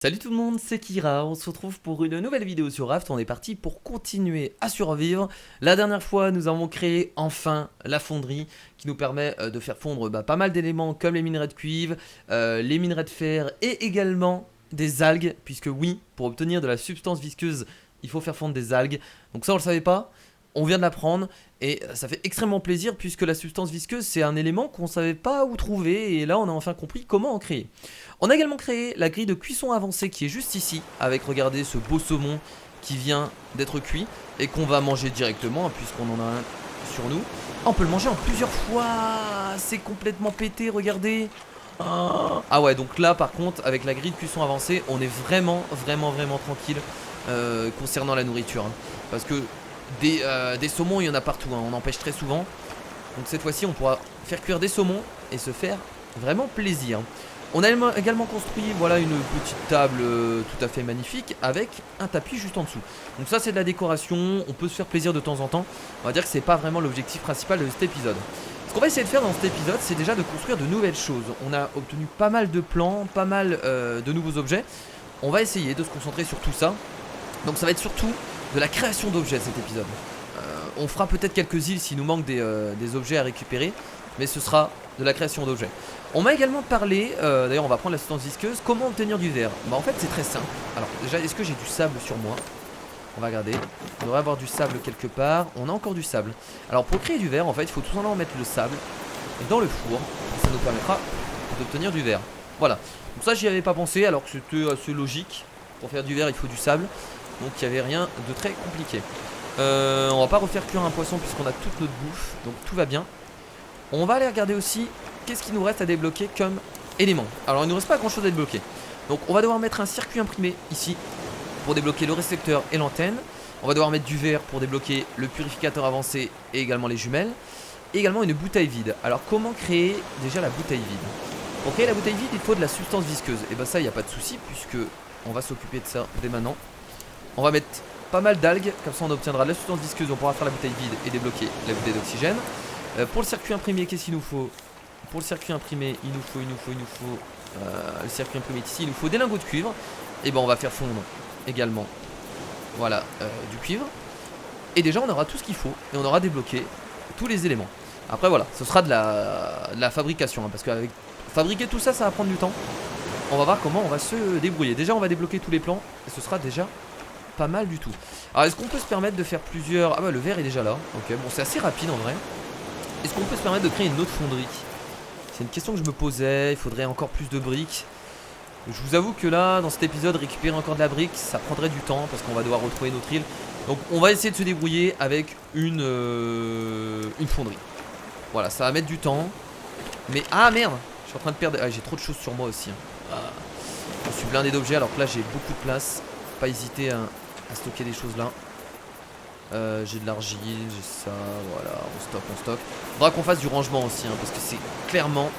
Salut tout le monde, c'est Kira, on se retrouve pour une nouvelle vidéo sur Raft, on est parti pour continuer à survivre. La dernière fois, nous avons créé enfin la fonderie qui nous permet de faire fondre pas mal d'éléments comme les minerais de cuivre, les minerais de fer et également des algues, puisque oui, pour obtenir de la substance visqueuse, il faut faire fondre des algues. Donc ça on le savait pas, on vient de l'apprendre et ça fait extrêmement plaisir puisque la substance visqueuse c'est un élément qu'on savait pas où trouver et là on a enfin compris comment en créer. On a également créé la grille de cuisson avancée qui est juste ici, avec regardez ce beau saumon qui vient d'être cuit et qu'on va manger directement hein, puisqu'on en a un sur nous. Ah, on peut le manger en plusieurs fois, c'est complètement pété, regardez. Ah ouais, donc là par contre avec la grille de cuisson avancée on est vraiment tranquille concernant la nourriture hein. Parce que des saumons il y en a partout hein, on empêche très souvent. Donc cette fois-ci on pourra faire cuire des saumons et se faire vraiment plaisir. On a également construit voilà, une petite table tout à fait magnifique avec un tapis juste en dessous. Donc ça c'est de la décoration, on peut se faire plaisir de temps en temps. On va dire que c'est pas vraiment l'objectif principal de cet épisode. Ce qu'on va essayer de faire dans cet épisode c'est déjà de construire de nouvelles choses. On a obtenu pas mal de plans, pas mal de nouveaux objets. On va essayer de se concentrer sur tout ça. Donc ça va être surtout de la création d'objets cet épisode. On fera peut-être quelques îles s'il nous manque des objets à récupérer. Mais ce sera de la création d'objets. On m'a également parlé, d'ailleurs on va prendre la substance visqueuse, comment obtenir du verre. Bah en fait c'est très simple. Alors déjà est-ce que j'ai du sable sur moi? On va regarder. On devrait avoir du sable quelque part. On a encore du sable. Alors pour créer du verre en fait il faut tout simplement mettre le sable dans le four. Et ça nous permettra d'obtenir du verre. Voilà. Donc ça j'y avais pas pensé alors que c'était assez logique. Pour faire du verre il faut du sable. Donc il n'y avait rien de très compliqué. On va pas refaire cuire un poisson puisqu'on a toute notre bouffe. Donc tout va bien. On va aller regarder aussi qu'est-ce qu'il nous reste à débloquer comme élément. Alors il ne nous reste pas grand chose à débloquer. Donc on va devoir mettre un circuit imprimé ici pour débloquer le récepteur et l'antenne. On va devoir mettre du verre pour débloquer le purificateur avancé et également les jumelles. Et également une bouteille vide. Alors comment créer déjà la bouteille vide? Pour créer la bouteille vide il faut de la substance visqueuse. Et bah ça il n'y a pas de souci puisque on va s'occuper de ça dès maintenant. On va mettre pas mal d'algues, comme ça on obtiendra de la substance visqueuse, on pourra faire la bouteille vide et débloquer la bouteille d'oxygène. Pour le circuit imprimé, qu'est-ce qu'il nous faut? Pour le circuit imprimé, il nous faut le circuit imprimé ici, il nous faut des lingots de cuivre. Et ben on va faire fondre également, voilà, du cuivre. Et déjà on aura tout ce qu'il faut et on aura débloqué tous les éléments. Après voilà, ce sera de la fabrication, hein, parce qu'avec fabriquer tout ça, ça va prendre du temps. On va voir comment on va se débrouiller. Déjà on va débloquer tous les plans et ce sera déjà pas mal du tout. Alors est-ce qu'on peut se permettre de faire plusieurs... Ah bah le verre est déjà là, ok, bon c'est assez rapide en vrai. Est-ce qu'on peut se permettre de créer une autre fonderie? C'est une question que je me posais, il faudrait encore plus de briques. Je vous avoue que là, dans cet épisode, récupérer encore de la brique, ça prendrait du temps parce qu'on va devoir retrouver notre île. Donc on va essayer de se débrouiller avec une fonderie. Voilà, ça va mettre du temps. Mais, ah merde, je suis en train de perdre... Ah, j'ai trop de choses sur moi aussi. Hein. Ah, je suis blindé d'objets alors que là j'ai beaucoup de place. Pas hésiter à stocker des choses là. J'ai de l'argile, j'ai ça, voilà, on stocke. Faudra qu'on fasse du rangement aussi, hein, parce que c'est clairement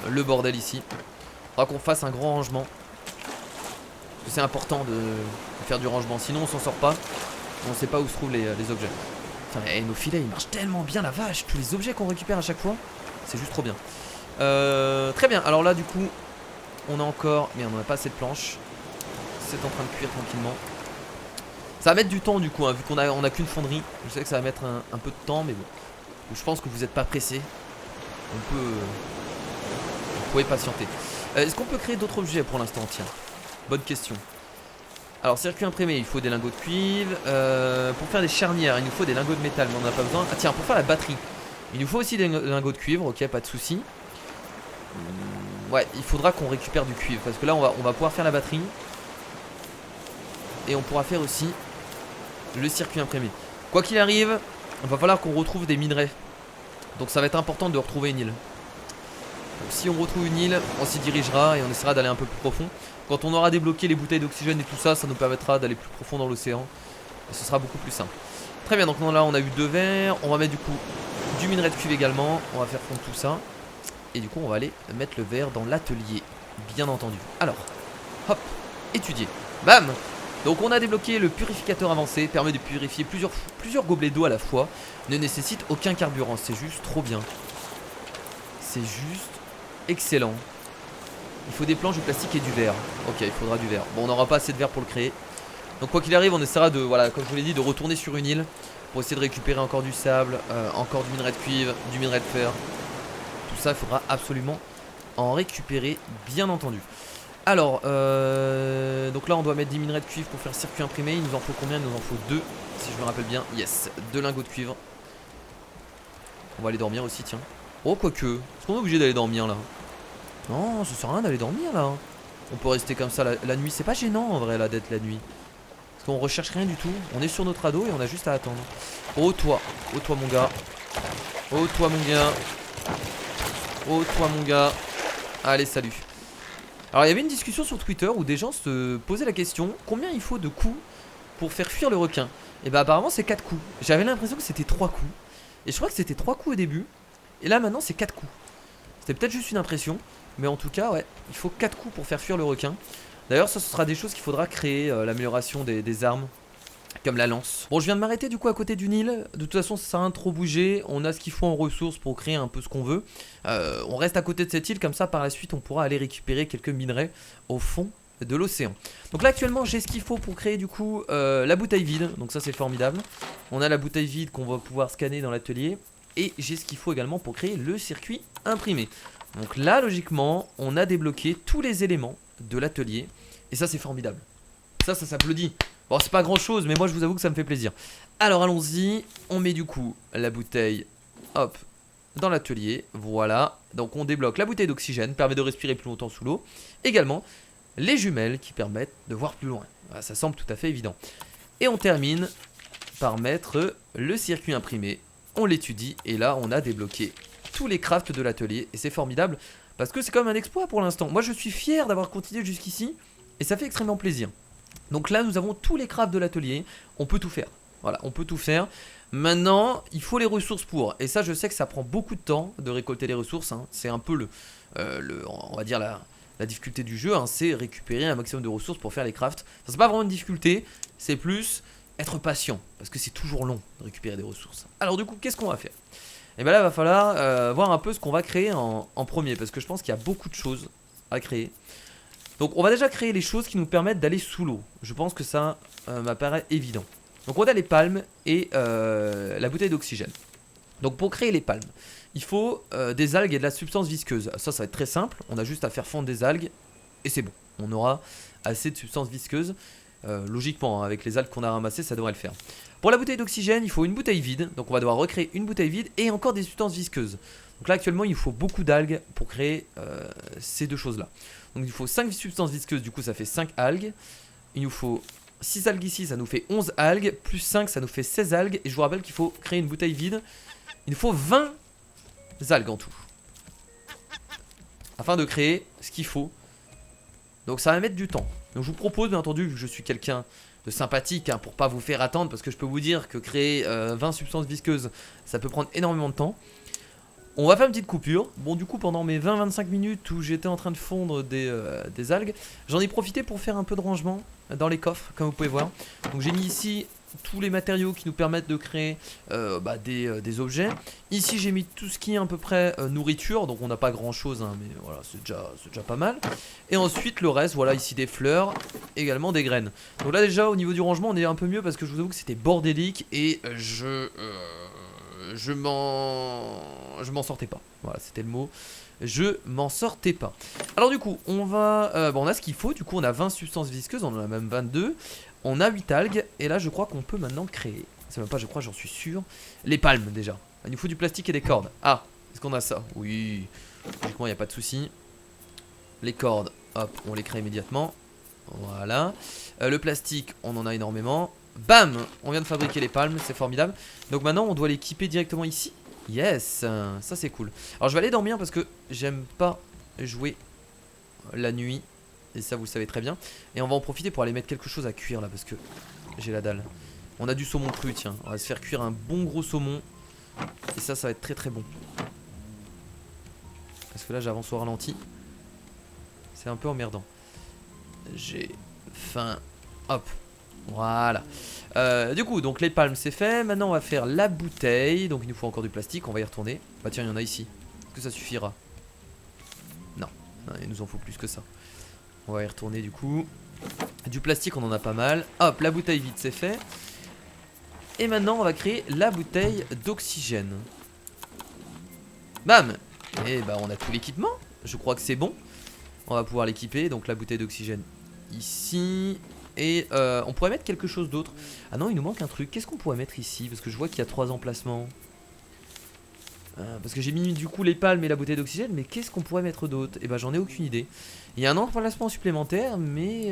le bordel ici. Faudra qu'on fasse un grand rangement. Parce que c'est important de faire du rangement, sinon on s'en sort pas. On sait pas où se trouvent les objets. Putain, et nos filets ils marchent tellement bien, la vache. Tous les objets qu'on récupère à chaque fois, c'est juste trop bien. Très bien, alors là du coup, on a encore... Merde, on n'a pas assez de planches. C'est en train de cuire tranquillement. Ça va mettre du temps du coup, hein, vu qu'on a qu'une fonderie. Je sais que ça va mettre un peu de temps, mais bon. Je pense que vous n'êtes pas pressé. Vous pouvez patienter. Est-ce qu'on peut créer d'autres objets pour l'instant? Tiens, bonne question. Alors circuit imprimé, il faut des lingots de cuivre. Pour faire des charnières, il nous faut des lingots de métal, mais on n'en a pas besoin. Ah tiens, pour faire la batterie, il nous faut aussi des lingots de cuivre. Ok, pas de souci. Ouais, il faudra qu'on récupère du cuivre, parce que là on va pouvoir faire la batterie. Et on pourra faire aussi le circuit imprimé. Quoi qu'il arrive, il va falloir qu'on retrouve des minerais. Donc ça va être important de retrouver une île. Donc si on retrouve une île, on s'y dirigera et on essaiera d'aller un peu plus profond. Quand on aura débloqué les bouteilles d'oxygène et tout ça, ça nous permettra d'aller plus profond dans l'océan. Et ce sera beaucoup plus simple. Très bien, donc là on a eu 2 verres. On va mettre du coup du minerai de cuivre également. On va faire fondre tout ça. Et du coup on va aller mettre le verre dans l'atelier. Bien entendu. Alors, hop, étudier. Bam! Donc on a débloqué le purificateur avancé, permet de purifier plusieurs gobelets d'eau à la fois, ne nécessite aucun carburant, c'est juste trop bien. C'est juste excellent. Il faut des planches, du plastique et du verre. Ok, il faudra du verre. Bon, on n'aura pas assez de verre pour le créer. Donc quoi qu'il arrive, on essaiera de, voilà, comme je vous l'ai dit, de retourner sur une île pour essayer de récupérer encore du sable, encore du minerai de cuivre, du minerai de fer. Tout ça, il faudra absolument en récupérer, bien entendu. Alors, donc là, on doit mettre 10 minerais de cuivre pour faire circuit imprimé. Il nous en faut combien? Il nous en faut 2, si je me rappelle bien. Yes, 2 lingots de cuivre. On va aller dormir aussi, tiens. Oh, quoique, est-ce qu'on est obligé d'aller dormir là? Non, ça sert à rien d'aller dormir là. On peut rester comme ça la nuit. C'est pas gênant en vrai là d'être la nuit. Parce qu'on recherche rien du tout. On est sur notre radeau et on a juste à attendre. Oh toi mon gars. Oh toi mon gars. Oh toi mon gars. Allez, salut. Alors il y avait une discussion sur Twitter où des gens se posaient la question: combien il faut de coups pour faire fuir le requin? Et bah apparemment c'est 4 coups. J'avais l'impression que c'était 3 coups. Et je crois que c'était 3 coups au début. Et là maintenant c'est 4 coups. C'était peut-être juste une impression. Mais en tout cas ouais, il faut 4 coups pour faire fuir le requin. D'ailleurs ça, ce sera des choses qu'il faudra créer, l'amélioration des armes, comme la lance. Bon, je viens de m'arrêter du coup à côté d'une île. De toute façon ça sert à rien de trop bouger. On a ce qu'il faut en ressources pour créer un peu ce qu'on veut. On reste à côté de cette île, comme ça par la suite on pourra aller récupérer quelques minerais au fond de l'océan. Donc là actuellement j'ai ce qu'il faut pour créer du coup la bouteille vide. Donc ça c'est formidable. On a la bouteille vide qu'on va pouvoir scanner dans l'atelier. Et j'ai ce qu'il faut également pour créer le circuit imprimé. Donc là logiquement on a débloqué tous les éléments de l'atelier. Et ça c'est formidable. Ça s'applaudit. Bon c'est pas grand chose mais moi je vous avoue que ça me fait plaisir. Alors allons-y. On met du coup la bouteille, hop, dans l'atelier. Voilà. Donc on débloque la bouteille d'oxygène, permet de respirer plus longtemps sous l'eau. Également les jumelles qui permettent de voir plus loin. Voilà, ça semble tout à fait évident. Et on termine par mettre le circuit imprimé. On l'étudie et là on a débloqué tous les crafts de l'atelier. Et c'est formidable parce que c'est quand même un exploit pour l'instant. Moi je suis fier d'avoir continué jusqu'ici et ça fait extrêmement plaisir. Donc là nous avons tous les crafts de l'atelier. On peut tout faire. Voilà, on peut tout faire. Maintenant il faut les ressources pour. Et ça je sais que ça prend beaucoup de temps de récolter les ressources, hein. C'est un peu on va dire la difficulté du jeu, hein. C'est récupérer un maximum de ressources pour faire les crafts. Ça c'est pas vraiment une difficulté. C'est plus être patient, parce que c'est toujours long de récupérer des ressources. Alors du coup, qu'est-ce qu'on va faire? Et bien là, il va falloir voir un peu ce qu'on va créer en premier, parce que je pense qu'il y a beaucoup de choses à créer. Donc on va déjà créer les choses qui nous permettent d'aller sous l'eau. Je pense que ça m'apparaît évident. Donc on a les palmes et la bouteille d'oxygène. Donc pour créer les palmes, il faut des algues et de la substance visqueuse. Ça va être très simple, on a juste à faire fondre des algues et c'est bon. On aura assez de substance visqueuse. Logiquement, hein, avec les algues qu'on a ramassées, ça devrait le faire. Pour la bouteille d'oxygène, il faut une bouteille vide. Donc on va devoir recréer une bouteille vide et encore des substances visqueuses. Donc là actuellement il faut beaucoup d'algues pour créer ces deux choses là. Donc il faut 5 substances visqueuses, du coup ça fait 5 algues. Il nous faut 6 algues ici, ça nous fait 11 algues. Plus 5 ça nous fait 16 algues. Et je vous rappelle qu'il faut créer une bouteille vide. Il nous faut 20 algues en tout, afin de créer ce qu'il faut. Donc ça va mettre du temps. Donc je vous propose, bien entendu, vu que je suis quelqu'un de sympathique, hein, pour pas vous faire attendre, parce que je peux vous dire que créer 20 substances visqueuses, ça peut prendre énormément de temps. On va faire une petite coupure. Bon, du coup, pendant mes 20-25 minutes où j'étais en train de fondre des algues, j'en ai profité pour faire un peu de rangement dans les coffres, comme vous pouvez voir. Donc j'ai mis ici tous les matériaux qui nous permettent de créer des objets. Ici j'ai mis tout ce qui est à peu près nourriture, donc on n'a pas grand chose, hein, mais voilà, c'est déjà pas mal. Et ensuite le reste, voilà, ici des fleurs, également des graines. Donc là déjà au niveau du rangement on est un peu mieux, parce que je vous avoue que c'était bordélique et je m'en sortais pas. Voilà, c'était le mot. Je m'en sortais pas. Alors du coup, on a ce qu'il faut. Du coup, on a 20 substances visqueuses, on en a même 22. On a 8 algues. Et là, je crois qu'on peut maintenant créer. C'est même pas, je crois, j'en suis sûr. Les palmes déjà. Il nous faut du plastique et des cordes. Ah, est-ce qu'on a ça? Oui. Logiquement, il n'y a pas de souci. Les cordes, hop, on les crée immédiatement. Voilà. Le plastique, on en a énormément. Bam! On vient de fabriquer les palmes, c'est formidable. Donc maintenant, on doit l'équiper directement ici. Yes, ça c'est cool. Alors je vais aller dormir parce que j'aime pas jouer la nuit. Et ça vous le savez très bien. Et on va en profiter pour aller mettre quelque chose à cuire là, parce que j'ai la dalle. On a du saumon cru, tiens. On va se faire cuire un bon gros saumon. Et ça va être très très bon. Parce que là j'avance au ralenti. C'est un peu emmerdant. J'ai faim. Hop. Voilà. Du coup, donc les palmes c'est fait. Maintenant on va faire la bouteille. Donc il nous faut encore du plastique, on va y retourner. Bah tiens, il y en a ici. Est-ce que ça suffira? Non, Non, il nous en faut plus que ça. On va y retourner du coup. Du plastique, on en a pas mal. Hop, la bouteille vide, c'est fait. Et maintenant, on va créer la bouteille d'oxygène. Bam! Et bah, on a tout l'équipement. Je crois que c'est bon. On va pouvoir l'équiper. Donc, la bouteille d'oxygène ici. Et on pourrait mettre quelque chose d'autre. Ah non, il nous manque un truc. Qu'est-ce qu'on pourrait mettre ici? Parce que je vois qu'il y a 3 emplacements. Parce que j'ai mis du coup les palmes et la bouteille d'oxygène. Mais qu'est-ce qu'on pourrait mettre d'autre? Et bah, j'en ai aucune idée. Il y a un emplacement supplémentaire. Mais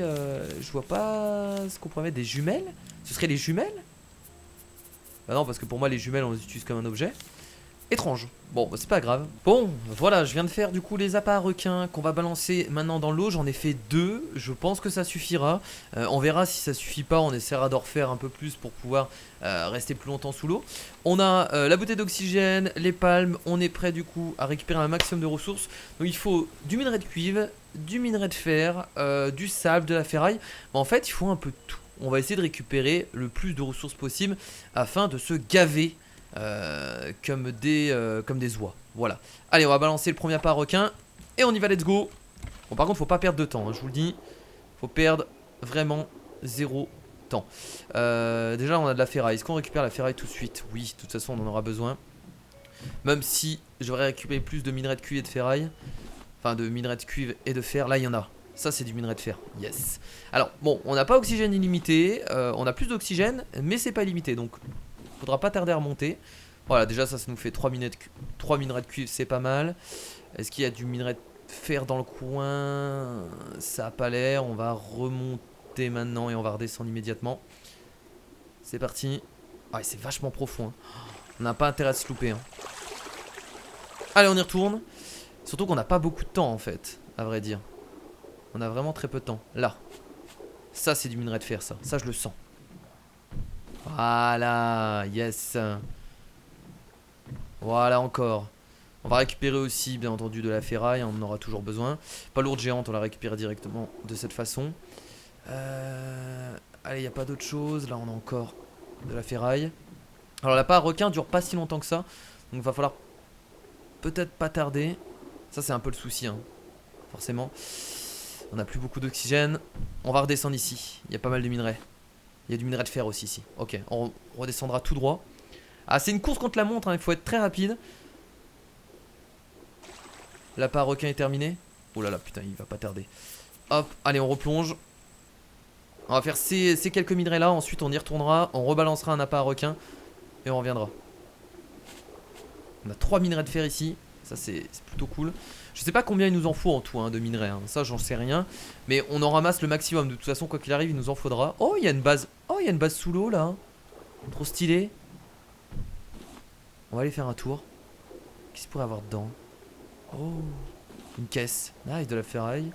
je vois pas ce qu'on pourrait mettre. Des jumelles? Ce serait les jumelles? Bah non, parce que pour moi, les jumelles, on les utilise comme un objet. Étrange. Bon, bah, c'est pas grave. Bon, voilà, je viens de faire du coup les appâts à requins qu'on va balancer maintenant dans l'eau. J'en ai fait 2. Je pense que ça suffira. On verra si ça suffit pas. On essaiera d'en refaire un peu plus pour pouvoir rester plus longtemps sous l'eau. On a la bouteille d'oxygène, les palmes. On est prêt du coup à récupérer un maximum de ressources. Donc il faut du minerai de cuivre, du minerai de fer, du sable, de la ferraille. Mais en fait, il faut un peu de tout. On va essayer de récupérer le plus de ressources possible afin de se gaver. Comme des oies. Voilà. Allez, on va balancer le premier appât à requin. Et on y va, let's go. Bon, par contre, faut pas perdre de temps, hein, je vous le dis. Faut perdre vraiment 0 temps. Déjà, on a de la ferraille. Est-ce qu'on récupère la ferraille tout de suite? Oui, de toute façon, on en aura besoin. Même si j'aurais récupéré plus de minerai de cuivre et de ferraille. Enfin, de minerai de cuivre et de fer. Là, il y en a. Ça, c'est du minerai de fer. Yes. Alors, bon, on n'a pas oxygène illimité. On a plus d'oxygène, mais c'est pas illimité. Donc, faudra pas tarder à remonter. Voilà, déjà ça nous fait 3 minerais de cuivre, c'est pas mal. Est-ce qu'il y a du minerai de fer dans le coin? Ça a pas l'air. On va remonter maintenant et on va redescendre immédiatement. C'est parti. Ah, c'est vachement profond, hein. On n'a pas intérêt à se louper, hein. Allez, on y retourne. Surtout qu'on n'a pas beaucoup de temps en fait, à vrai dire. On a vraiment très peu de temps. Là. Ça c'est du minerai de fer, ça. Ça je le sens. Voilà, yes. Voilà encore. On va récupérer aussi bien entendu de la ferraille, on en aura toujours besoin. Pas lourde géante, on la récupère directement de cette façon. Allez, il n'y a pas d'autre chose. Là on a encore de la ferraille. Alors l'appât à requin dure pas si longtemps que ça. Donc va falloir peut-être pas tarder. Ça c'est un peu le souci, hein, forcément. On n'a plus beaucoup d'oxygène. On va redescendre ici, il y a pas mal de minerais. Il y a du minerai de fer aussi ici. Ok, on redescendra tout droit. Ah, c'est une course contre la montre, hein, il faut être très rapide. L'appât à requin est terminé. Oh là là, putain, il va pas tarder. Hop, allez, on replonge. On va faire ces quelques minerais là. Ensuite, on y retournera. On rebalancera un appât à requin. Et on reviendra. On a 3 minerais de fer ici. Ça, c'est plutôt cool. Je sais pas combien il nous en faut en tout, hein, de minerais, hein. Ça, j'en sais rien. Mais on en ramasse le maximum. De toute façon, quoi qu'il arrive, il nous en faudra. Oh, il y a une base. Oh, il y a une base sous l'eau là. Trop stylé. On va aller faire un tour. Qu'est-ce qu'il pourrait y avoir dedans? Oh, une caisse. Nice, de la ferraille.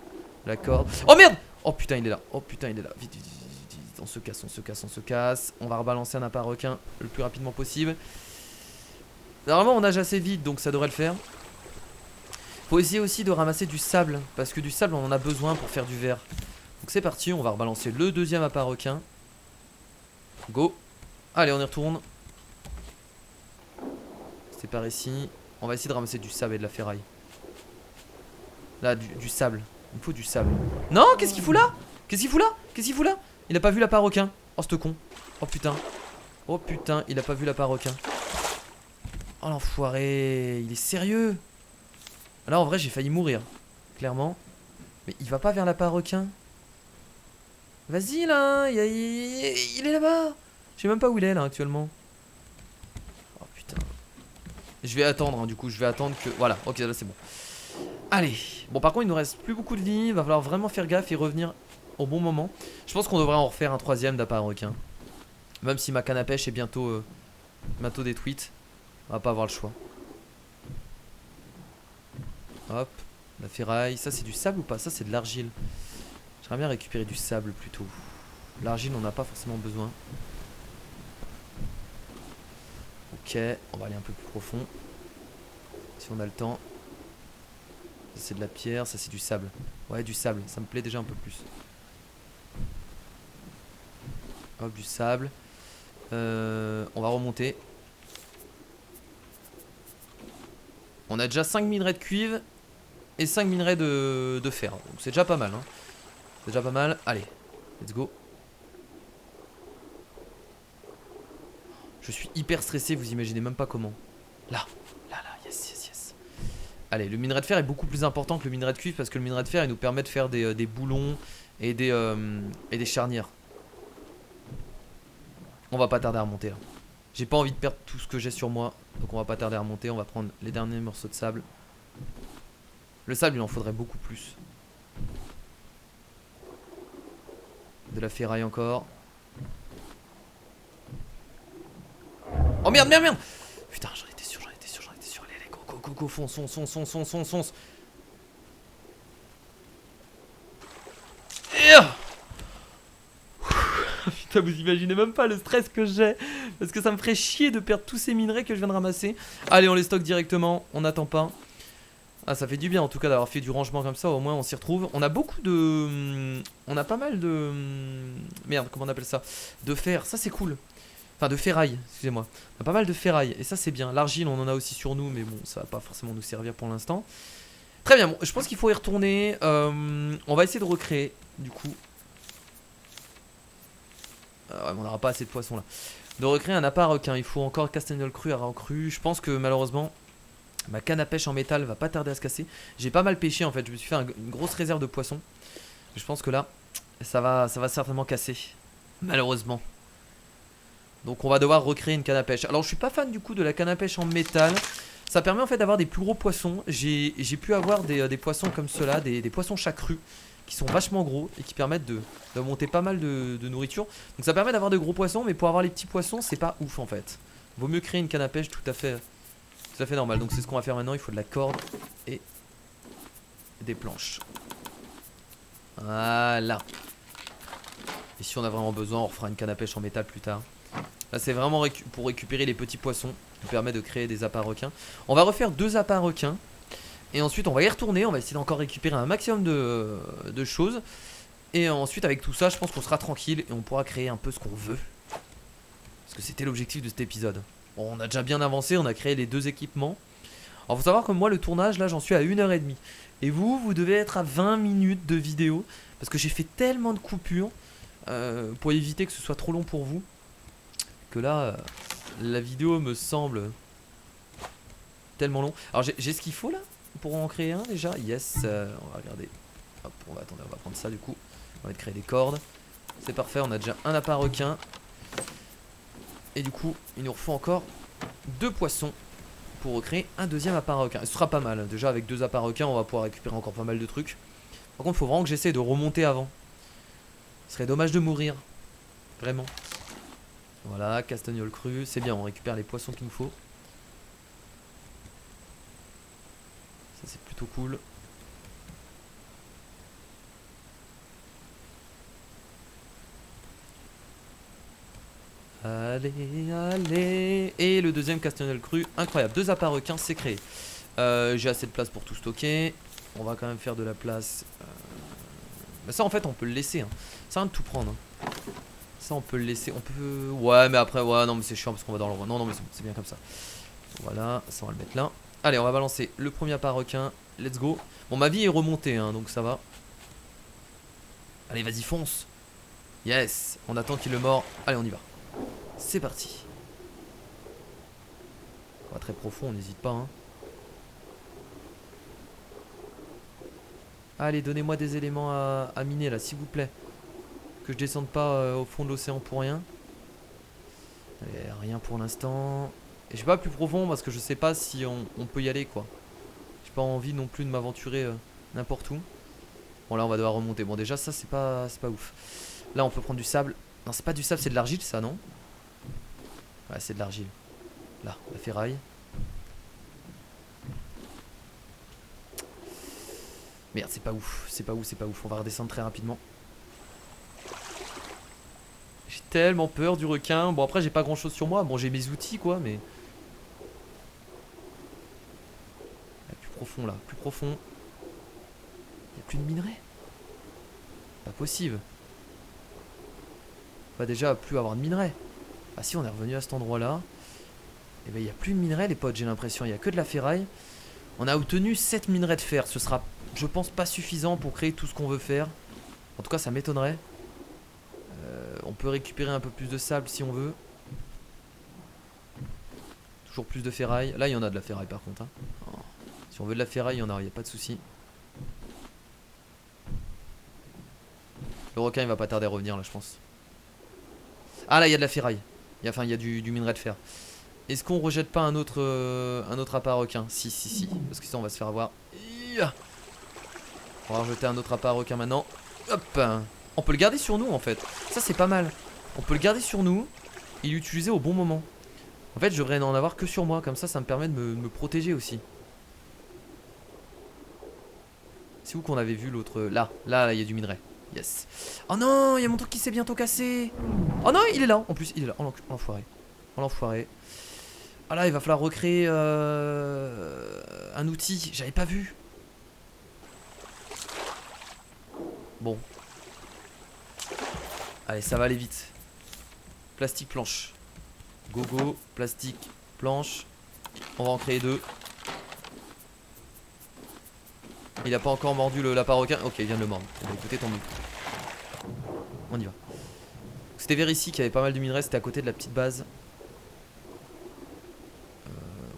De la corde. Oh merde! Oh putain, il est là. Oh putain, il est là. Vite, vite, vite, vite, vite. On se casse, on se casse, on se casse. On va rebalancer un appât à requin le plus rapidement possible. Normalement, on nage assez vite, donc ça devrait le faire. Faut essayer aussi de ramasser du sable. Parce que du sable, on en a besoin pour faire du verre. Donc c'est parti, on va rebalancer le deuxième appât à requin. Go. Allez, on y retourne. C'est par ici. On va essayer de ramasser du sable et de la ferraille. Là, du sable. Il me faut du sable. Non, qu'est-ce qu'il fout là? Qu'est-ce qu'il fout là? Qu'est-ce qu'il fout là? Il a pas vu l'appât à requin. Oh, ce con. Oh putain. Oh putain, il a pas vu l'appât à requin. Oh l'enfoiré. Il est sérieux? Là, en vrai, j'ai failli mourir. Clairement. Mais il va pas vers l'appât à requin. Vas-y là. Il est là-bas. Je sais même pas où il est là actuellement. Oh putain. Je vais attendre, hein, du coup, je vais attendre que... Voilà, ok, là c'est bon. Allez. Bon, par contre, il nous reste plus beaucoup de vie. Il va falloir vraiment faire gaffe et revenir au bon moment. Je pense qu'on devrait en refaire un troisième d'appât à requin. Même si ma canne à pêche est bientôt détruite. On va pas avoir le choix. Hop, la ferraille. Ça, c'est du sable ou pas? Ça, c'est de l'argile. J'aimerais bien récupérer du sable plutôt. L'argile, on n'a pas forcément besoin. Ok, on va aller un peu plus profond. Si on a le temps. Ça c'est de la pierre, ça c'est du sable. Ouais, du sable, ça me plaît déjà un peu plus. Hop, du sable. On va remonter. On a déjà 5 minerais de cuivre. et 5 minerais de fer. Donc c'est déjà pas mal. Hein. C'est déjà pas mal. Allez, let's go. Je suis hyper stressé, vous imaginez même pas comment. Là, yes, yes, yes. Allez, le minerai de fer est beaucoup plus important que le minerai de cuivre parce que le minerai de fer il nous permet de faire des boulons et des charnières. On va pas tarder à remonter là. J'ai pas envie de perdre tout ce que j'ai sur moi, donc on va pas tarder à remonter. On va prendre les derniers morceaux de sable. Le sable il en faudrait beaucoup plus. De la ferraille encore. Oh merde, merde, merde. Putain, j'en étais sûr. Allez, go, fonce. Putain, vous imaginez même pas le stress que j'ai. Parce que ça me ferait chier de perdre tous ces minerais que je viens de ramasser. Allez, on les stocke directement, on n'attend pas. Ah, ça fait du bien en tout cas d'avoir fait du rangement comme ça, au moins on s'y retrouve. On a beaucoup de... On a pas mal de... Merde, comment on appelle ça? De fer, ça c'est cool. Enfin de ferraille, excusez-moi. On a pas mal de ferraille et ça c'est bien. L'argile on en a aussi sur nous mais bon ça va pas forcément nous servir pour l'instant. Très bien, bon, je pense qu'il faut y retourner. On va essayer de recréer du coup. Ouais, on n'aura pas assez de poissons là. De recréer un appât à requin. Il faut encore castagnole crue à recrue. Je pense que malheureusement ma canne à pêche en métal va pas tarder à se casser. J'ai pas mal pêché en fait. Je me suis fait une grosse réserve de poissons. Je pense que là ça va certainement casser. Malheureusement. Donc on va devoir recréer une canne à pêche. Alors je suis pas fan du coup de la canne à pêche en métal. Ça permet en fait d'avoir des plus gros poissons. J'ai pu avoir des poissons comme ceux-là, des poissons chat crus qui sont vachement gros et qui permettent de monter pas mal de nourriture. Donc ça permet d'avoir de gros poissons, mais pour avoir les petits poissons, c'est pas ouf en fait. Vaut mieux créer une canne à pêche tout à fait normal. Donc c'est ce qu'on va faire maintenant. Il faut de la corde et des planches. Voilà. Et si on a vraiment besoin, on refera une canne à pêche en métal plus tard. Là c'est vraiment pour récupérer les petits poissons qui permet de créer des appâts requins. On va refaire 2 appâts requins. Et ensuite on va y retourner. On va essayer d'encore récupérer un maximum de choses. Et ensuite avec tout ça je pense qu'on sera tranquille. Et on pourra créer un peu ce qu'on veut. Parce que c'était l'objectif de cet épisode. Bon, on a déjà bien avancé. On a créé les 2 équipements. Alors faut savoir que moi le tournage là j'en suis à 1h30. Et vous devez être à 20 minutes de vidéo. Parce que j'ai fait tellement de coupures. Pour éviter que ce soit trop long pour vous. Que là, la vidéo me semble tellement long. Alors j'ai ce qu'il faut là pour en créer un déjà. Yes, on va regarder. Hop, on va prendre ça du coup. On va créer des cordes. C'est parfait, on a déjà un appât requin. Et du coup, il nous faut encore 2 poissons pour recréer un deuxième appât requin. Ce sera pas mal. Déjà avec 2 appâts requins, on va pouvoir récupérer encore pas mal de trucs. Par contre, il faut vraiment que j'essaie de remonter avant. Ce serait dommage de mourir. Vraiment. Voilà, castagnole crue, c'est bien, on récupère les poissons qu'il nous faut. Ça c'est plutôt cool. Allez. Et le deuxième castagnole crue, incroyable. 2 appâts requins, c'est créé. J'ai assez de place pour tout stocker. On va quand même faire de la place. Mais ça en fait on peut le laisser. Hein. Ça va de tout prendre. Hein. Ça on peut le laisser, on peut... Ouais mais après, ouais non mais c'est chiant parce qu'on va dans le... Non mais c'est bien comme ça. Voilà, ça on va le mettre là. Allez on va balancer le premier appât requin. Let's go. Bon ma vie est remontée hein, donc ça va. Allez vas-y fonce. Yes, on attend qu'il le mord. Allez on y va. C'est parti. Pas très profond, on n'hésite pas hein. Allez donnez-moi des éléments à miner là s'il vous plaît. Que je descende pas au fond de l'océan pour rien. Allez, rien pour l'instant. Et je vais pas plus profond parce que je sais pas si on peut y aller quoi. J'ai pas envie non plus de m'aventurer n'importe où. Bon là on va devoir remonter. Bon déjà ça c'est pas ouf. Là on peut prendre du sable. Non c'est pas du sable, c'est de l'argile ça non? Ouais c'est de l'argile. Là, la ferraille. Merde c'est pas ouf. On va redescendre très rapidement. J'ai tellement peur du requin. Bon après j'ai pas grand chose sur moi. Bon j'ai mes outils quoi mais... Plus profond là, plus profond. Y'a plus de minerais. Pas possible. On va déjà plus avoir de minerais. Ah si on est revenu à cet endroit là. Et ben il y a plus de minerais les potes j'ai l'impression. Il y a que de la ferraille. On a obtenu 7 minerais de fer. Ce sera je pense, pas suffisant pour créer tout ce qu'on veut faire. En tout cas, ça m'étonnerait. On peut récupérer un peu plus de sable si on veut. Toujours plus de ferraille. Là, il y en a de la ferraille par contre. Hein. Oh. Si on veut de la ferraille, il y en a, il n'y a pas de souci. Le requin, il va pas tarder à revenir là, je pense. Ah là, il y a de la ferraille. Enfin, il y a du minerai de fer. Est-ce qu'on rejette pas un autre appât à requin? Si. Parce que ça, on va se faire avoir. On va rejeter un autre appât à requin maintenant. Hop. On peut le garder sur nous en fait. Ça, c'est pas mal. On peut le garder sur nous et l'utiliser au bon moment. En fait, je devrais n'en avoir que sur moi. Comme ça, ça me permet de me protéger aussi. C'est où qu'on avait vu l'autre? Là, il y a du minerai. Yes. Oh non, il y a mon truc qui s'est bientôt cassé. Oh non, il est là. En plus, il est là. Oh l'enfoiré. Oh l'enfoiré. Ah là, il va falloir recréer un outil. J'avais pas vu. Bon. Allez, ça va aller vite. Plastique planche. Go, plastique planche. On va en créer 2. Il a pas encore mordu le lapin requin. Ok, il vient de le mordre. Bon, écoutez, tant mieux. On y va. C'était vers ici qu'il y avait pas mal de minerais. C'était à côté de la petite base.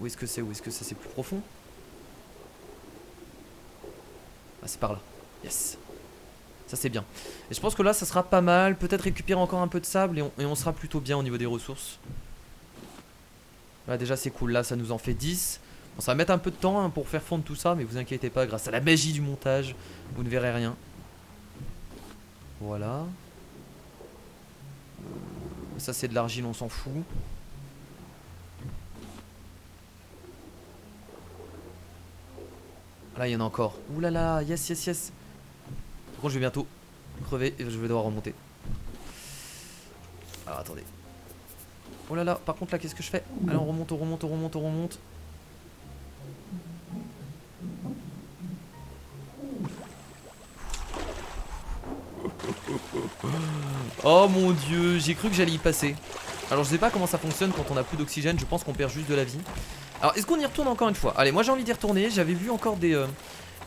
Où est-ce que c'est? C'est plus profond? Ah, c'est par là. Yes. Ça, c'est bien. Et je pense que là, ça sera pas mal. Peut-être récupérer encore un peu de sable et on sera plutôt bien au niveau des ressources. Là, déjà, c'est cool. Là, ça nous en fait 10. Bon, ça va mettre un peu de temps hein, pour faire fondre tout ça, mais vous inquiétez pas, grâce à la magie du montage, vous ne verrez rien. Voilà. Ça, c'est de l'argile, on s'en fout. Là, il y en a encore. Ouh là là, yes. Par contre, je vais bientôt crever et je vais devoir remonter. Alors, attendez. Oh là là, par contre, là, qu'est-ce que je fais? Allez, on remonte. Oh mon dieu, j'ai cru que j'allais y passer. Alors je sais pas comment ça fonctionne quand on a plus d'oxygène, je pense qu'on perd juste de la vie. Alors est-ce qu'on y retourne encore une fois? Allez, moi j'ai envie d'y retourner, j'avais vu encore des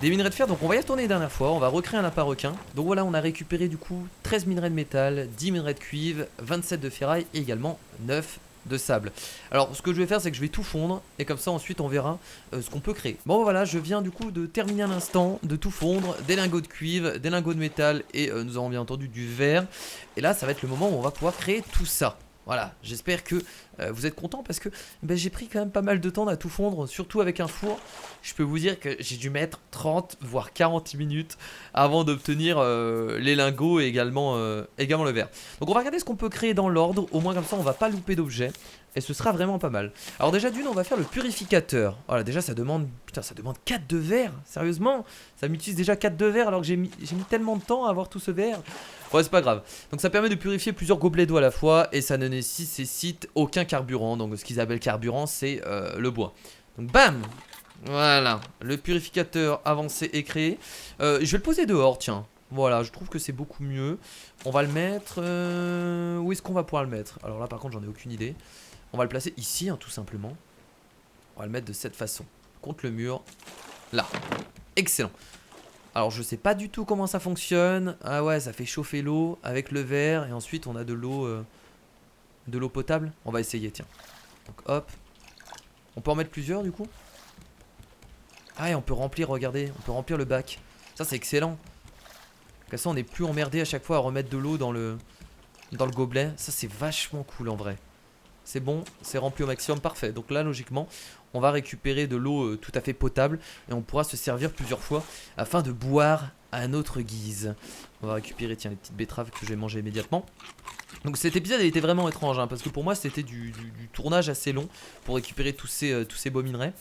minerais de fer, donc on va y retourner la dernière fois, on va recréer un lapin requin. Donc voilà, on a récupéré du coup 13 minerais de métal, 10 minerais de cuivre, 27 de ferraille et également 9 de sable. Alors ce que je vais faire, c'est que je vais tout fondre et comme ça ensuite on verra ce qu'on peut créer. Bon voilà, je viens du coup de terminer à l'instant de tout fondre, des lingots de cuivre, des lingots de métal et nous avons bien entendu du verre. Et là ça va être le moment où on va pouvoir créer tout ça. Voilà, j'espère que vous êtes contents parce que j'ai pris quand même pas mal de temps à tout fondre, surtout avec un four. Je peux vous dire que j'ai dû mettre 30 voire 40 minutes avant d'obtenir les lingots et également le verre. Donc on va regarder ce qu'on peut créer dans l'ordre, au moins comme ça on va pas louper d'objets. Et ce sera vraiment pas mal. Alors déjà d'une, on va faire le purificateur. Voilà, déjà ça demande, putain, ça demande 4 de verre. Sérieusement, ça m'utilise déjà 4 de verre alors que j'ai mis tellement de temps à avoir tout ce verre. Ouais, c'est pas grave. Donc ça permet de purifier plusieurs gobelets d'eau à la fois et ça ne nécessite aucun carburant. Donc ce qu'ils appellent carburant, c'est le bois. Donc bam. Voilà, le purificateur avancé est créé. Je vais le poser dehors, tiens. Voilà, je trouve que c'est beaucoup mieux. On va le mettre... Où est-ce qu'on va pouvoir le mettre? Alors là, par contre, j'en ai aucune idée. On va le placer ici, hein, tout simplement. On va le mettre de cette façon. Contre le mur. Là. Excellent. Alors, je sais pas du tout comment ça fonctionne. Ah ouais, ça fait chauffer l'eau avec le verre. Et ensuite, on a de l'eau potable. On va essayer, tiens. Donc, hop. On peut en mettre plusieurs, du coup? Ah, et on peut remplir, regardez. On peut remplir le bac. Ça, c'est excellent. Comme ça, on n'est plus emmerdé à chaque fois à remettre de l'eau dans le gobelet. Ça, c'est vachement cool, en vrai. C'est bon, c'est rempli au maximum, parfait. Donc là, logiquement, on va récupérer de l'eau tout à fait potable et on pourra se servir plusieurs fois afin de boire à notre guise. On va récupérer, tiens, les petites betteraves que je vais manger immédiatement. Donc cet épisode, il était vraiment étrange, hein, parce que pour moi, c'était du tournage assez long pour récupérer tous ces beaux minerais.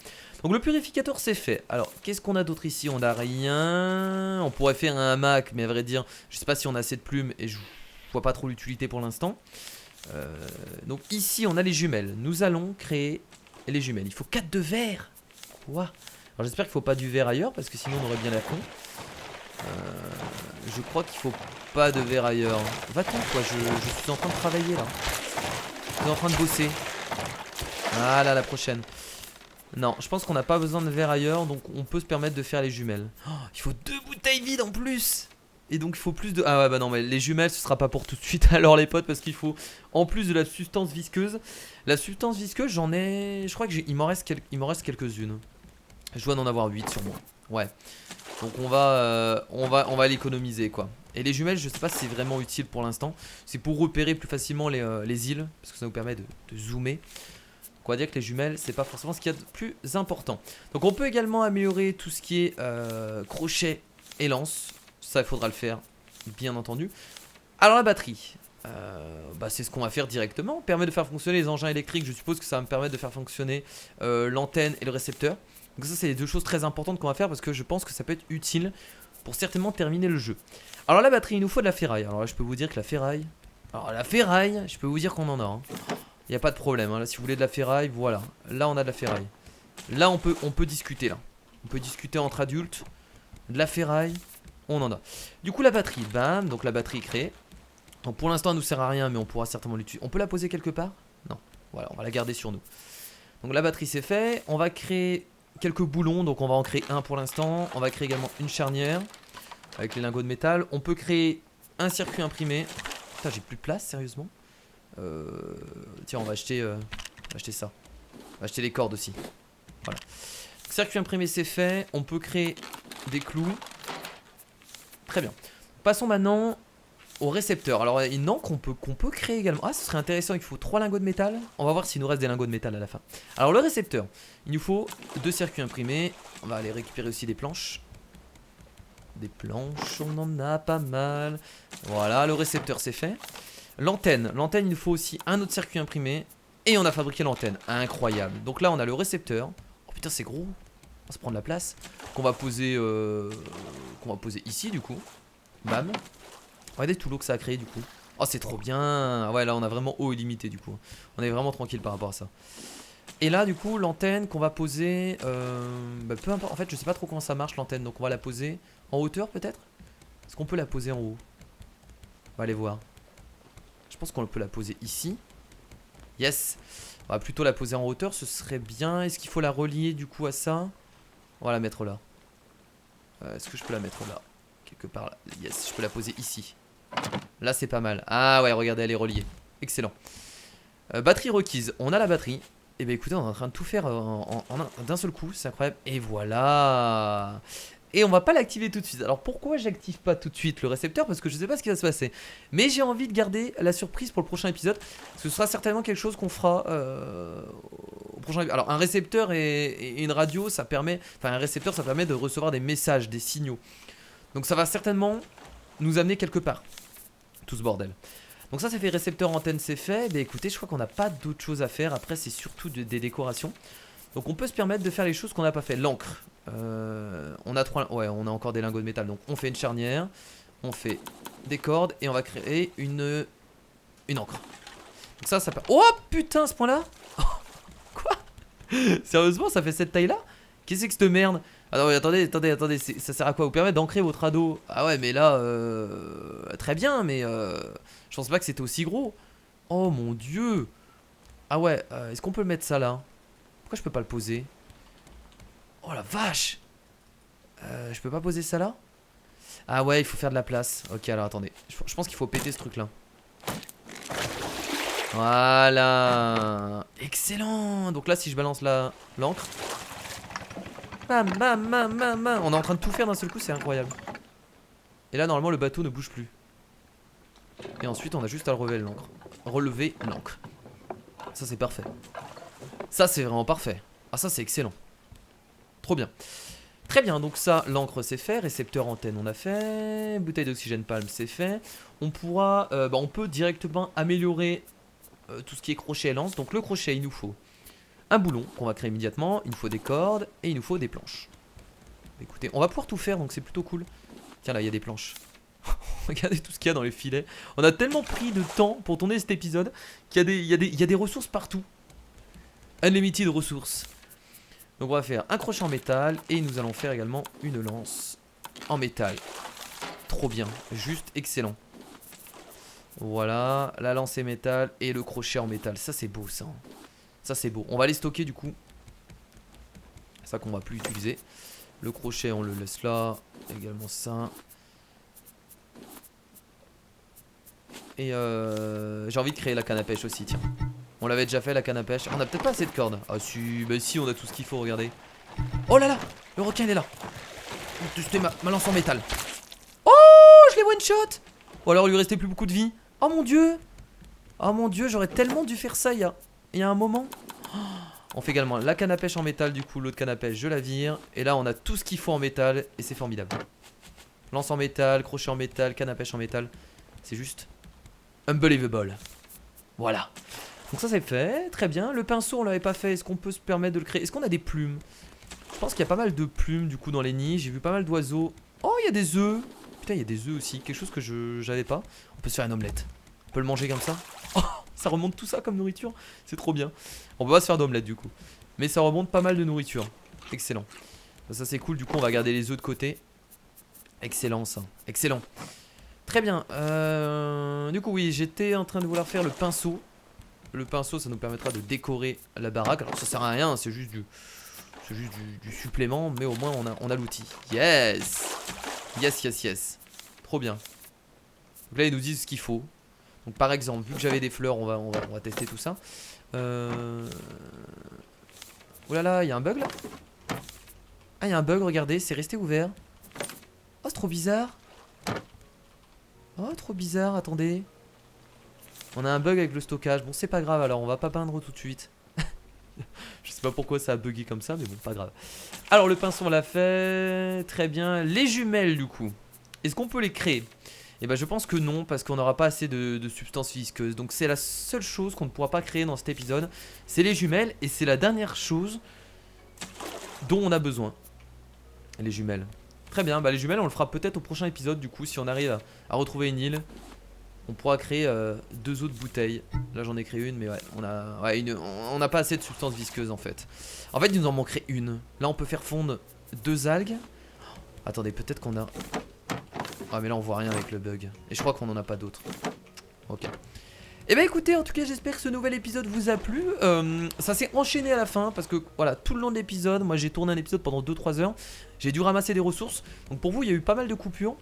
Donc le purificateur, c'est fait. Alors, qu'est-ce qu'on a d'autre ici? On n'a rien. On pourrait faire un hamac, mais à vrai dire, je sais pas si on a assez de plumes et je vois pas trop l'utilité pour l'instant. Donc ici on a les jumelles. Nous allons créer les jumelles. Il faut 4 de verre. Quoi? Alors j'espère qu'il faut pas du verre ailleurs parce que sinon on aurait bien l'air con. Je crois qu'il faut pas de verre ailleurs. Va-t'en quoi, je suis en train de travailler là. Je suis en train de bosser. Voilà la prochaine. Non, je pense qu'on n'a pas besoin de verre ailleurs, donc on peut se permettre de faire les jumelles. Oh, il faut 2 bouteilles vides en plus. Et donc il faut plus de... Ah ouais bah non mais les jumelles ce sera pas pour tout de suite alors les potes, parce qu'il faut en plus de la substance visqueuse. La substance visqueuse j'en ai... Je crois qu'il m'en reste, il m'en reste quelques-unes. Je dois en avoir 8 sur moi. Ouais. Donc on va l'économiser quoi. Et les jumelles je sais pas si c'est vraiment utile pour l'instant. C'est pour repérer plus facilement les îles, parce que ça nous permet de zoomer. Donc on va dire que les jumelles c'est pas forcément ce qu'il y a de plus important. Donc on peut également améliorer tout ce qui est crochet et lance. Ça il faudra le faire bien entendu. Alors la batterie, bah, c'est ce qu'on va faire directement. Permet de faire fonctionner les engins électriques. Je suppose que ça va me permettre de faire fonctionner l'antenne et le récepteur. Donc ça c'est les deux choses très importantes qu'on va faire, parce que je pense que ça peut être utile pour certainement terminer le jeu. Alors la batterie, il nous faut de la ferraille. Alors là je peux vous dire que la ferraille... Alors la ferraille, je peux vous dire qu'on en a hein. Il n'y a pas de problème hein. Là si vous voulez de la ferraille, voilà. Là on a de la ferraille. Là on peut discuter là. On peut discuter entre adultes. De la ferraille, on en a. Du coup la batterie, bam, donc la batterie est créée. Donc pour l'instant elle nous sert à rien, mais on pourra certainement l'utiliser. On peut la poser quelque part? Non. Voilà, on va la garder sur nous. Donc la batterie c'est fait. On va créer quelques boulons, donc on va en créer un pour l'instant. On va créer également une charnière avec les lingots de métal. On peut créer un circuit imprimé. Putain j'ai plus de place sérieusement. Tiens on va acheter ça. On va acheter les cordes aussi. Voilà. Circuit imprimé c'est fait. On peut créer des clous. Très bien. Passons maintenant au récepteur. Alors une encre qu'on peut créer également. Ah ce serait intéressant, il faut 3 lingots de métal. On va voir s'il nous reste des lingots de métal à la fin. Alors le récepteur, il nous faut 2 circuits imprimés. On va aller récupérer aussi des planches. Des planches, on en a pas mal. Voilà, le récepteur c'est fait. L'antenne, il nous faut aussi un autre circuit imprimé. Et on a fabriqué l'antenne, incroyable. Donc là on a le récepteur. Oh putain c'est gros, on va se prendre la place. Qu'on va poser ici du coup. Bam. Regardez tout l'eau que ça a créé du coup. Oh c'est trop bien. Ouais là on a vraiment eau illimitée du coup. On est vraiment tranquille par rapport à ça. Et là du coup l'antenne qu'on va poser bah, peu importe. En fait je sais pas trop comment ça marche l'antenne. Donc on va la poser en hauteur peut-être. Est-ce qu'on peut la poser en haut? On va aller voir. Je pense qu'on peut la poser ici. Yes. On va plutôt la poser en hauteur, ce serait bien. Est-ce qu'il faut la relier du coup à ça? On va la mettre là. Est-ce que je peux la mettre là? Quelque part là. Yes, je peux la poser ici. Là c'est pas mal. Ah ouais regardez elle est reliée. Excellent. Batterie requise, on a la batterie. Et bien écoutez on est en train de tout faire d'un seul coup, c'est incroyable. Et voilà. Et on va pas l'activer tout de suite. Alors pourquoi j'active pas tout de suite le récepteur? Parce que je sais pas ce qui va se passer. Mais j'ai envie de garder la surprise pour le prochain épisode. Ce sera certainement quelque chose qu'on fera au prochain épisode. Alors un récepteur et une radio ça permet... Enfin un récepteur ça permet de recevoir des messages, des signaux. Donc ça va certainement nous amener quelque part. Tout ce bordel. Donc ça c'est fait, récepteur antenne c'est fait. Et bien écoutez je crois qu'on n'a pas d'autre chose à faire. Après c'est surtout des décorations. Donc on peut se permettre de faire les choses qu'on n'a pas fait. L'encre. On a on a encore des lingots de métal. Donc on fait une charnière. On fait des cordes. Et on va créer une encre. Donc ça peut... Oh putain ce point là. Quoi? Sérieusement ça fait cette taille là? Qu'est-ce que c'est que cette merde? Ah non mais attendez, ça sert à quoi? Vous permet d'ancrer votre ado? Ah ouais mais là très bien mais je pense pas que c'était aussi gros. Oh mon dieu. Ah ouais est-ce qu'on peut le mettre ça là? Pourquoi je peux pas le poser? Oh la vache. Je peux pas poser ça là? Ah ouais il faut faire de la place. Ok alors attendez, je pense qu'il faut péter ce truc là. Voilà. Excellent. Donc là si je balance l'encre, bam bam bam bam bam. On est en train de tout faire d'un seul coup, c'est incroyable. Et là normalement le bateau ne bouge plus. Et ensuite on a juste à relever l'encre. Ça c'est parfait. Ça c'est vraiment parfait. Ah ça c'est excellent. Trop bien. Très bien, donc ça, l'encre c'est fait, récepteur antenne on a fait, bouteille d'oxygène palme c'est fait. On pourra, on peut directement améliorer tout ce qui est crochet et lance. Donc le crochet il nous faut un boulon qu'on va créer immédiatement, il nous faut des cordes et il nous faut des planches. Écoutez, on va pouvoir tout faire donc c'est plutôt cool. Tiens là il y a des planches. Regardez tout ce qu'il y a dans les filets. On a tellement pris de temps pour tourner cet épisode qu'il y a des ressources partout. Unlimited ressources. Donc on va faire un crochet en métal et nous allons faire également une lance en métal. Trop bien, juste excellent. Voilà, la lance est métal et le crochet en métal. Ça c'est beau ça. Ça c'est beau. On va les stocker du coup. ça qu'on va plus utiliser. Le crochet on le laisse là, également ça. Et j'ai envie de créer la canne à pêche aussi, tiens. On l'avait déjà fait la canne à pêche. On a peut-être pas assez de cordes. Ah si, bah si on a tout ce qu'il faut, regardez. Oh là là, le requin il est là. C'était ma lance en métal. Oh, je l'ai one shot. Ou alors il lui restait plus beaucoup de vie. Oh mon dieu. Oh mon dieu, j'aurais tellement dû faire ça il y a un moment. Oh, on fait également la canne à pêche en métal, du coup l'autre canne à pêche je la vire. Et là on a tout ce qu'il faut en métal et c'est formidable. Lance en métal, crochet en métal, canne à pêche en métal. C'est juste unbelievable. Voilà. Donc ça c'est fait, très bien. Le pinceau on l'avait pas fait, est-ce qu'on peut se permettre de le créer? Est-ce qu'on a des plumes? Je pense qu'il y a pas mal de plumes du coup dans les nids. J'ai vu pas mal d'oiseaux. Oh il y a des œufs. Putain il y a des œufs aussi, quelque chose que j'avais pas. On peut se faire une omelette. On peut le manger comme ça. Oh ça remonte tout ça comme nourriture. C'est trop bien. On peut pas se faire d'omelette du coup. Mais ça remonte pas mal de nourriture. Excellent. Ça c'est cool, du coup on va garder les œufs de côté. Excellent ça, excellent. Très bien, du coup oui j'étais en train de vouloir faire le pinceau. Le pinceau ça nous permettra de décorer la baraque. Alors ça sert à rien, c'est juste du supplément. Mais au moins on a l'outil. Yes. Yes yes yes. Trop bien. Donc là ils nous disent ce qu'il faut. Donc par exemple vu que j'avais des fleurs on va tester tout ça. Oh là là il y a un bug là. Ah il y a un bug, regardez c'est resté ouvert. Oh c'est trop bizarre. Oh trop bizarre, attendez. On a un bug avec le stockage. Bon c'est pas grave alors on va pas peindre tout de suite. Je sais pas pourquoi ça a bugué comme ça mais bon pas grave. Alors le pinceau on l'a fait. Très bien. Les jumelles du coup, est-ce qu'on peut les créer? Et ben je pense que non parce qu'on n'aura pas assez de substance visqueuse. Donc c'est la seule chose qu'on ne pourra pas créer dans cet épisode. C'est les jumelles et c'est la dernière chose dont on a besoin. Les jumelles. Très bien, bah les jumelles on le fera peut-être au prochain épisode du coup. Si on arrive à retrouver une île, on pourra créer 2 autres bouteilles. Là j'en ai créé une mais ouais, on n'a pas assez de substance visqueuse en fait. En fait il nous en manquerait une. Là on peut faire fondre 2 algues. Attendez peut-être qu'on a... Ah mais là on voit rien avec le bug. Et je crois qu'on en a pas d'autres. Ok. Et bah écoutez, en tout cas j'espère que ce nouvel épisode vous a plu. Ça s'est enchaîné à la fin parce que voilà, tout le long de l'épisode, moi j'ai tourné un épisode pendant 2-3 heures. J'ai dû ramasser des ressources. Donc pour vous il y a eu pas mal de coupures.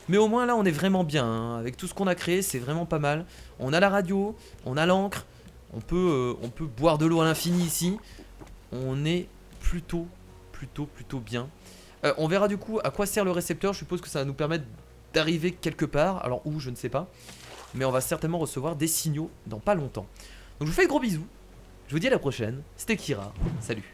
Mais au moins là on est vraiment bien hein. Avec tout ce qu'on a créé c'est vraiment pas mal. On a la radio, on a l'encre. On peut boire de l'eau à l'infini ici. On est plutôt bien. On verra du coup à quoi sert le récepteur. Je suppose que ça va nous permettre d'arriver quelque part. Alors où je ne sais pas. Mais on va certainement recevoir des signaux dans pas longtemps. Donc je vous fais de gros bisous. Je vous dis à la prochaine. C'était Kira. Salut.